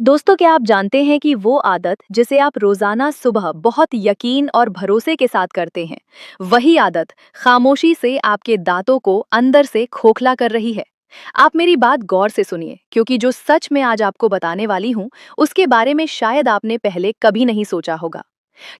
दोस्तों, क्या आप जानते हैं कि वो आदत जिसे आप रोजाना सुबह बहुत यकीन और भरोसे के साथ करते हैं, वही आदत खामोशी से आपके दांतों को अंदर से खोखला कर रही है। आप मेरी बात गौर से सुनिए, क्योंकि जो सच मैं आज आपको बताने वाली हूँ, उसके बारे में शायद आपने पहले कभी नहीं सोचा होगा।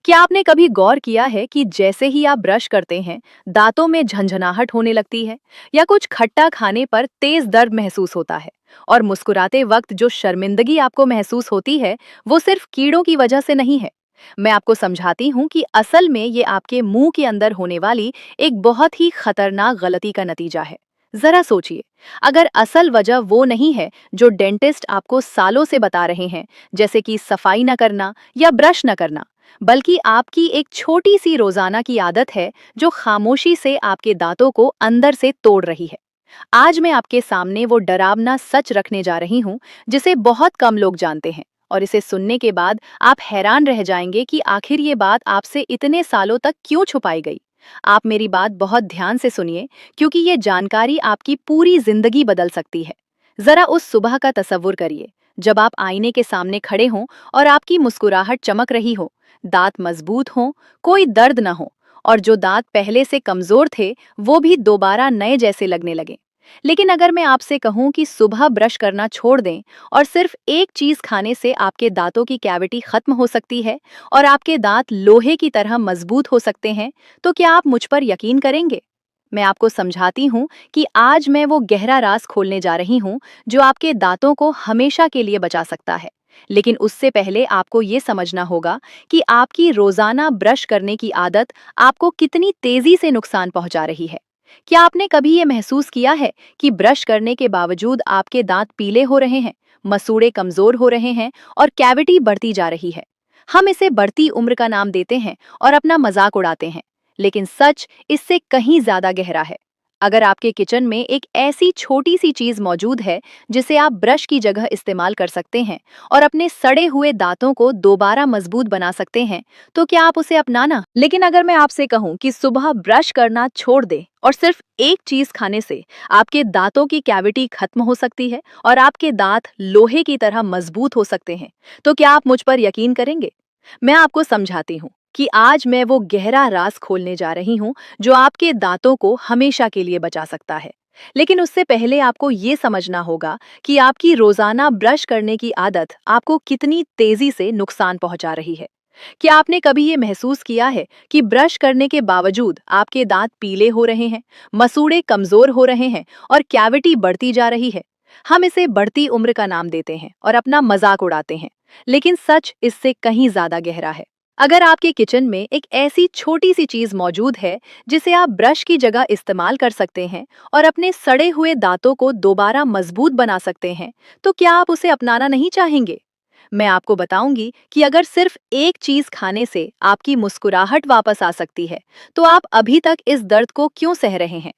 क्या आपने कभी गौर किया है कि जैसे ही आप ब्रश करते हैं, दांतों में झंझनाहट होने लगती है, या कुछ खट्टा खाने पर तेज दर्द महसूस होता है, और मुस्कुराते वक्त जो शर्मिंदगी आपको महसूस होती है, वो सिर्फ कीड़ों की वजह से नहीं है। मैं आपको समझाती हूँ कि असल में ये आपके मुंह के अंदर होने वाली एक बहुत ही खतरनाक गलती का नतीजा है। जरा सोचिए, अगर असल वजह वो नहीं है जो डेंटिस्ट आपको सालों से बता रहे हैं, जैसे कि सफाई न करना या ब्रश न करना, बल्कि आपकी एक छोटी सी रोजाना की आदत है जो खामोशी से आपके दांतों को अंदर से तोड़ रही है। आज मैं आपके सामने वो डरावना सच रखने जा रही हूँ, जिसे बहुत कम लोग जानते हैं, और इसे सुनने के बाद आप हैरान रह जाएंगे कि आखिर ये बात आपसे इतने सालों तक क्यों छुपाई गई। आप मेरी बात बहुत ध्यान से सुनिए, क्योंकि ये जानकारी आपकी पूरी जिंदगी बदल सकती है। जरा उस सुबह का तसव्वुर करिए, जब आप आईने के सामने खड़े हों और आपकी मुस्कुराहट चमक रही हो, दांत मजबूत हों, कोई दर्द न हो, और जो दांत पहले से कमजोर थे वो भी दोबारा नए जैसे लगने लगे। लेकिन अगर मैं आपसे कहूं कि सुबह ब्रश करना छोड़ दें और सिर्फ एक चीज खाने से आपके दांतों की कैविटी खत्म हो सकती है और आपके दांत लोहे की तरह मजबूत हो सकते हैं, तो क्या आप मुझ पर यकीन करेंगे? मैं आपको समझाती हूँ कि आज मैं वो गहरा राज खोलने जा रही हूँ जो आपके दांतों को हमेशा के लिए बचा सकता है। लेकिन उससे पहले आपको ये समझना होगा कि आपकी रोजाना ब्रश करने की आदत आपको कितनी तेजी से नुकसान पहुंचा रही है। क्या आपने कभी ये महसूस किया है कि ब्रश करने के बावजूद आपके दांत पीले हो रहे हैं, मसूड़े कमजोर हो रहे हैं, और कैविटी बढ़ती जा रही है? हम इसे बढ़ती उम्र का नाम देते हैं और अपना मजाक उड़ाते हैं, लेकिन सच इससे कहीं ज्यादा गहरा है। अगर आपके किचन में एक ऐसी छोटी सी चीज मौजूद है जिसे आप ब्रश की जगह इस्तेमाल कर सकते हैं और अपने सड़े हुए दांतों को दोबारा मजबूत बना सकते हैं, तो क्या आप उसे अपनाना? लेकिन अगर मैं आपसे कहूं कि सुबह ब्रश करना छोड़ दे और सिर्फ एक चीज खाने से आपके दांतों की कैविटी खत्म हो सकती है और आपके दांत लोहे की तरह मजबूत हो सकते हैं, तो क्या आप मुझ पर यकीन करेंगे? मैं आपको समझाती हूँ कि आज मैं वो गहरा राज खोलने जा रही हूँ जो आपके दांतों को हमेशा के लिए बचा सकता है। लेकिन उससे पहले आपको ये समझना होगा कि आपकी रोजाना ब्रश करने की आदत आपको कितनी तेजी से नुकसान पहुंचा रही है। क्या आपने कभी ये महसूस किया है कि ब्रश करने के बावजूद आपके दांत पीले हो रहे हैं, मसूड़े कमजोर हो रहे हैं, और कैविटी बढ़ती जा रही है? हम इसे बढ़ती उम्र का नाम देते हैं और अपना मजाक उड़ाते हैं, लेकिन सच इससे कहीं ज्यादा गहरा है। अगर आपके किचन में एक ऐसी छोटी सी चीज मौजूद है जिसे आप ब्रश की जगह इस्तेमाल कर सकते हैं और अपने सड़े हुए दांतों को दोबारा मजबूत बना सकते हैं, तो क्या आप उसे अपनाना नहीं चाहेंगे? मैं आपको बताऊंगी कि अगर सिर्फ एक चीज खाने से आपकी मुस्कुराहट वापस आ सकती है, तो आप अभी तक इस दर्द को क्यों सह रहे हैं?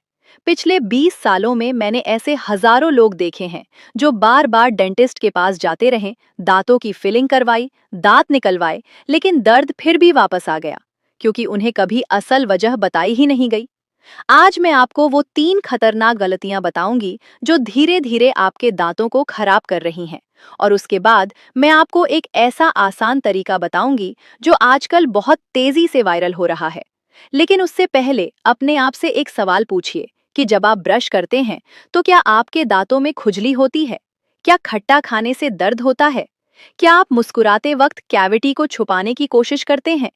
पिछले 20 सालों में मैंने ऐसे हजारों लोग देखे हैं जो बार बार डेंटिस्ट के पास जाते रहे, दांतों की फिलिंग करवाई, दांत निकलवाए, लेकिन दर्द फिर भी वापस आ गया, क्योंकि उन्हें कभी असल वजह बताई ही नहीं गई। आज मैं आपको वो 3 खतरनाक गलतियां बताऊंगी जो धीरे धीरे आपके दांतों को खराब कर रही हैं, और उसके बाद मैं आपको एक ऐसा आसान तरीका बताऊंगी जो आजकल बहुत तेजी से वायरल हो रहा है। लेकिन उससे पहले अपने आप से एक सवाल पूछिए कि जब आप ब्रश करते हैं, तो क्या आपके दांतों में खुजली होती है? क्या खट्टा खाने से दर्द होता है? क्या आप मुस्कुराते वक्त कैविटी को छुपाने की कोशिश करते हैं?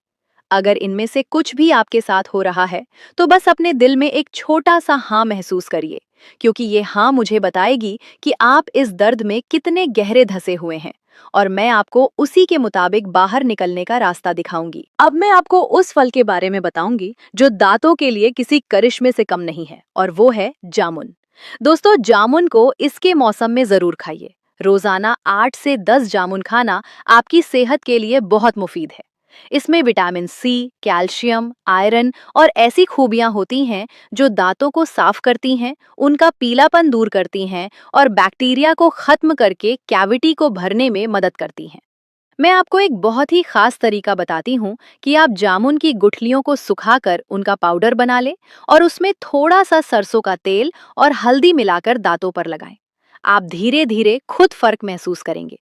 अगर इनमें से कुछ भी आपके साथ हो रहा है, तो बस अपने दिल में एक छोटा सा हाँ महसूस करिए, क्योंकि ये हाँ मुझे बताएगी कि आप इस दर्द में कितने गहरे धंसे हुए हैं, और मैं आपको उसी के मुताबिक बाहर निकलने का रास्ता दिखाऊंगी। अब मैं आपको उस फल के बारे में बताऊंगी जो दांतों के लिए किसी करिश्मे से कम नहीं है, और वो है जामुन। दोस्तों, जामुन को इसके मौसम में जरूर खाइए। रोजाना 8 से 10 जामुन खाना आपकी सेहत के लिए बहुत मुफीद है। इसमें विटामिन सी, कैल्शियम, आयरन और ऐसी खूबियां होती हैं जो दांतों को साफ करती हैं, उनका पीलापन दूर करती हैं, और बैक्टीरिया को खत्म करके कैविटी को भरने में मदद करती हैं। मैं आपको एक बहुत ही खास तरीका बताती हूँ कि आप जामुन की गुठलियों को सुखाकर उनका पाउडर बना लें और उसमें थोड़ा सा सरसों का तेल और हल्दी मिलाकर दांतों पर लगाएं। आप धीरे धीरे खुद फर्क महसूस करेंगे।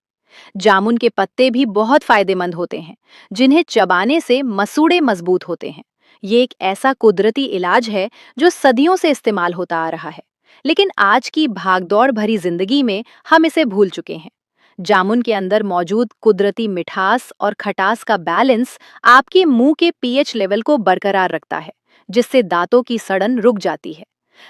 जामुन के पत्ते भी बहुत फायदेमंद होते हैं, जिन्हें चबाने से मसूड़े मजबूत होते हैं। ये एक ऐसा कुदरती इलाज है जो सदियों से इस्तेमाल होता आ रहा है, लेकिन आज की भागदौड़ भरी जिंदगी में हम इसे भूल चुके हैं। जामुन के अंदर मौजूद कुदरती मिठास और खटास का बैलेंस आपके मुंह के पीएच लेवल को बरकरार रखता है, जिससे दांतों की सड़न रुक जाती है।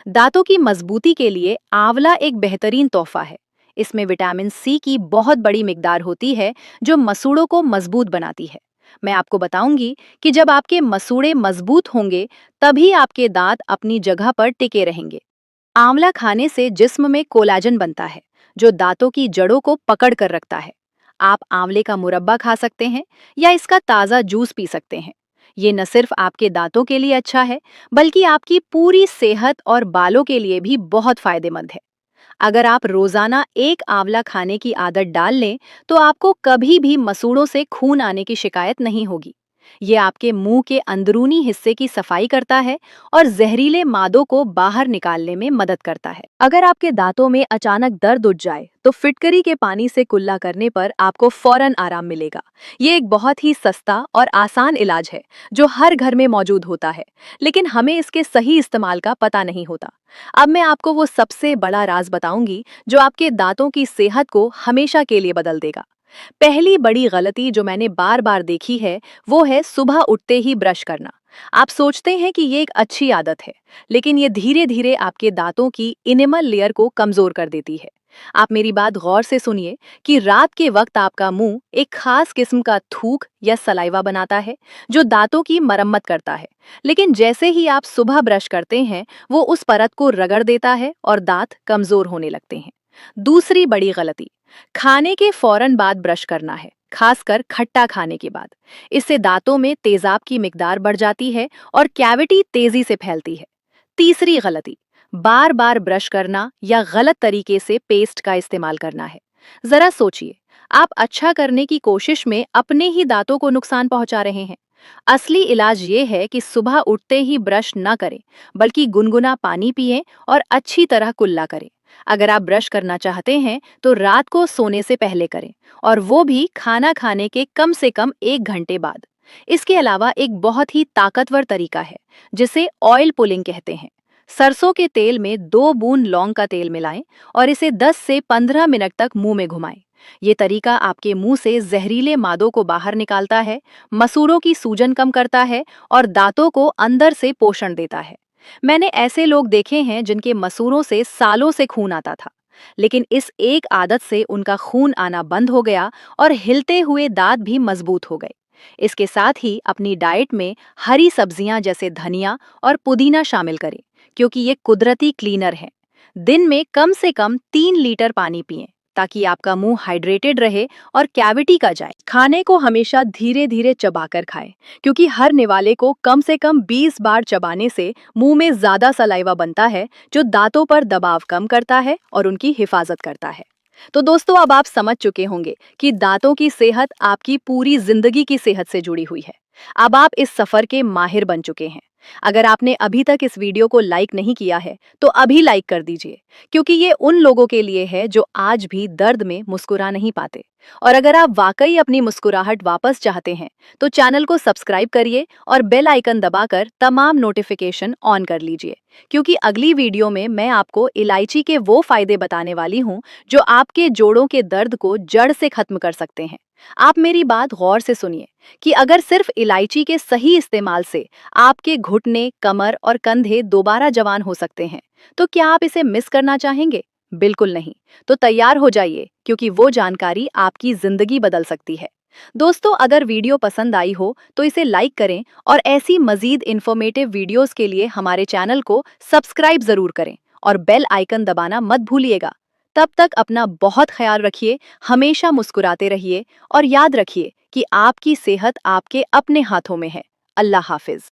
दांतों की मजबूती के लिए आंवला एक बेहतरीन तोहफा है। इसमें विटामिन सी की बहुत बड़ी मिकदार होती है, जो मसूड़ों को मजबूत बनाती है। मैं आपको बताऊंगी कि जब आपके मसूड़े मजबूत होंगे, तभी आपके दांत अपनी जगह पर टिके रहेंगे। आंवला खाने से जिस्म में कोलाजन बनता है, जो दांतों की जड़ों को पकड़ कर रखता है। आप आंवले का मुरब्बा खा सकते हैं या इसका ताज़ा जूस पी सकते हैं। ये न सिर्फ आपके दांतों के लिए अच्छा है, बल्कि आपकी पूरी सेहत और बालों के लिए भी बहुत फायदेमंद है। अगर आप रोजाना एक आंवला खाने की आदत डाल लें, तो आपको कभी भी मसूड़ों से खून आने की शिकायत नहीं होगी। ये आपके मुंह के अंदरूनी हिस्से की सफाई करता है और जहरीले मादों को बाहर निकालने में मदद करता है। अगर आपके दांतों में अचानक दर्द उठ जाए, तो फिटकरी के पानी से कुल्ला करने पर आपको फौरन आराम मिलेगा। ये एक बहुत ही सस्ता और आसान इलाज है, जो हर घर में मौजूद होता है, लेकिन हमें इसके सही इस्तेमाल का पता नहीं होता। अब मैं आपको वो सबसे बड़ा राज बताऊंगी, जो आपके दांतों की सेहत को हमेशा के लिए बदल देगा। पहली बड़ी गलती जो मैंने बार बार देखी है, वो है सुबह उठते ही ब्रश करना। आप सोचते हैं कि ये एक अच्छी आदत है, लेकिन ये धीरे धीरे आपके दांतों की इनेमल लेयर को कमजोर कर देती है। आप मेरी बात गौर से सुनिए कि रात के वक्त आपका मुंह एक खास किस्म का थूक या सलाइवा बनाता है, जो दांतों की मरम्मत करता है। लेकिन जैसे ही आप सुबह ब्रश करते हैं, वो उस परत को रगड़ देता है और दांत कमजोर होने लगते हैं। दूसरी बड़ी गलती, खाने के फौरन बाद ब्रश करना है, खासकर खट्टा खाने के बाद। इससे दांतों में तेजाब की मिकदार बढ़ जाती है और कैविटी तेजी से फैलती है। तीसरी गलती, बार बार ब्रश करना या गलत तरीके से पेस्ट का इस्तेमाल करना है। जरा सोचिए, आप अच्छा करने की कोशिश में अपने ही दांतों को नुकसान पहुंचा रहे हैं। असली इलाज ये है कि सुबह उठते ही ब्रश न करें, बल्कि गुनगुना पानी पिएं और अच्छी तरह कुल्ला करें। अगर आप ब्रश करना चाहते हैं, तो रात को सोने से पहले करें, और वो भी खाना खाने के कम से कम 1 घंटे बाद। इसके अलावा एक बहुत ही ताकतवर तरीका है, जिसे ऑयल पुलिंग कहते हैं। सरसों के तेल में 2 बूंद लौंग का तेल मिलाएं और इसे 10 से 15 मिनट तक मुंह में घुमाएं। ये तरीका आपके मुंह से जहरीले मादों को बाहर निकालता है, मसूड़ों की सूजन कम करता है और दांतों को अंदर से पोषण देता है। मैंने ऐसे लोग देखे हैं जिनके मसूड़ों से सालों से खून आता था, लेकिन इस एक आदत से उनका खून आना बंद हो गया और हिलते हुए दांत भी मजबूत हो गए। इसके साथ ही अपनी डाइट में हरी सब्जियां जैसे धनिया और पुदीना शामिल करें, क्योंकि ये कुदरती क्लीनर हैं। दिन में कम से कम 3 लीटर पानी पिएं, ताकि आपका मुंह हाइड्रेटेड रहे और कैविटी का जाए। खाने को हमेशा धीरे धीरे चबाकर खाएं, क्योंकि हर निवाले को कम से कम 20 बार चबाने से मुंह में ज्यादा सलाइवा बनता है, जो दांतों पर दबाव कम करता है और उनकी हिफाजत करता है। तो दोस्तों, अब आप समझ चुके होंगे कि दांतों की सेहत आपकी पूरी जिंदगी की सेहत से जुड़ी हुई है। अब आप इस सफर के माहिर बन चुके हैं। अगर आपने अभी तक इस वीडियो को लाइक नहीं किया है, तो अभी लाइक कर दीजिए, क्योंकि ये उन लोगों के लिए है जो आज भी दर्द में मुस्कुरा नहीं पाते। और अगर आप वाकई अपनी मुस्कुराहट वापस चाहते हैं, तो चैनल को सब्सक्राइब करिए और बेल आइकन दबाकर तमाम नोटिफिकेशन ऑन कर लीजिए, क्योंकि अगली वीडियो में मैं आपको इलायची के वो फायदे बताने वाली हूँ, जो आपके जोड़ों के दर्द को जड़ से खत्म कर सकते हैं। आप मेरी बात गौर से सुनिए कि अगर सिर्फ इलायची के सही इस्तेमाल से आपके घुटने, कमर और कंधे दोबारा जवान हो सकते हैं, तो क्या आप इसे मिस करना चाहेंगे? बिल्कुल नहीं। तो तैयार हो जाइए, क्योंकि वो जानकारी आपकी जिंदगी बदल सकती है। दोस्तों, अगर वीडियो पसंद आई हो, तो इसे लाइक करें और ऐसी मजीद इन्फॉर्मेटिव वीडियोस के लिए हमारे चैनल को सब्सक्राइब जरूर करें और बेल आइकन दबाना मत भूलिएगा। तब तक अपना बहुत ख्याल रखिए, हमेशा मुस्कुराते रहिए और याद रखिए कि आपकी सेहत आपके अपने हाथों में है। अल्लाह हाफिज।